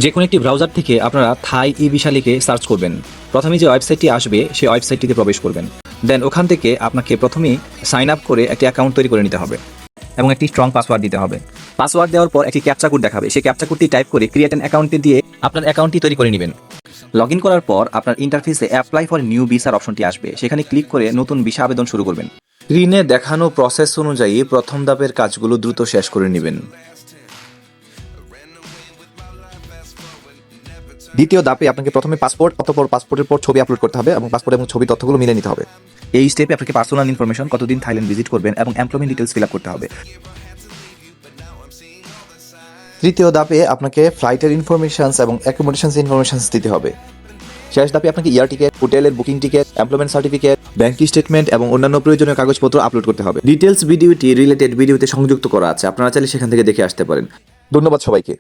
যে কোনো একটি ব্রাউজার থেকে আপনারা থাই ই ভিসা লিখে সার্চ করবেন। প্রথমে যে ওয়েবসাইটটি আসবে সেই ওয়েবসাইটটিতে প্রবেশ করবেন। দেন ওখান থেকে আপনাকে প্রথমেই সাইন আপ করে একটি অ্যাকাউন্ট তৈরি করে নিতে হবে এবং একটি স্ট্রং পাসওয়ার্ড দিতে হবে। পাসওয়ার্ড দেওয়ার পর একটি ক্যাপচা কোড দেখাবে, সেই ক্যাপচা কোডটি টাইপ করে ক্রিয়েট অ্যান অ্যাকাউন্টে দিয়ে আপনার অ্যাকাউন্টটি তৈরি করে নেবেন। লগ ইন করার পর আপনার ইন্টারফেসে অ্যাপ্লাই ফর নিউ ভিসার অপশনটি আসবে, সেখানে ক্লিক করে নতুন ভিসা আবেদন শুরু করবেন। স্ক্রিনে দেখানো প্রসেস অনুযায়ী প্রথম ধাপের কাজগুলো দ্রুত শেষ করে নেবেন। দ্বিতীয় ধাপে আপনাকে প্রথমে পাসপোর্ট, অতঃপর পাসপোর্টের পর ছবি আপলোড করতে হবে এবং পাসপোর্ট এবং ছবি তথ্যগুলো মিলিয়ে নিতে হবে। এই স্টেপে আপনাকে পার্সোনাল ইনফরমেশন, কতদিন থাইল্যান্ড ভিজিট করবেন এবং এমপ্লয়মেন্ট ডিটেলস ফিল আপ করতে হবে। তৃতীয় ধাপে আপনাকে ফ্লাইটের ইনফরমেশনস এবং অ্যাকোমোডেশনস ইনফরমেশনস দিতে হবে। শেষ ধাপে আপনাকে এয়ার টিকেট, হোটেলের booking ticket, employment certificate, bank statement এবং অন্যান্য প্রয়োজনীয় কাগজপত্র আপলোড করতে হবে। ডিটেলস ভিডিওটি রিলেটেড ভিডিওতে সংযুক্ত করা আছে, আপনারা চাইলে সেখান থেকে দেখে আসতে পারেন। ধন্যবাদ সবাইকে।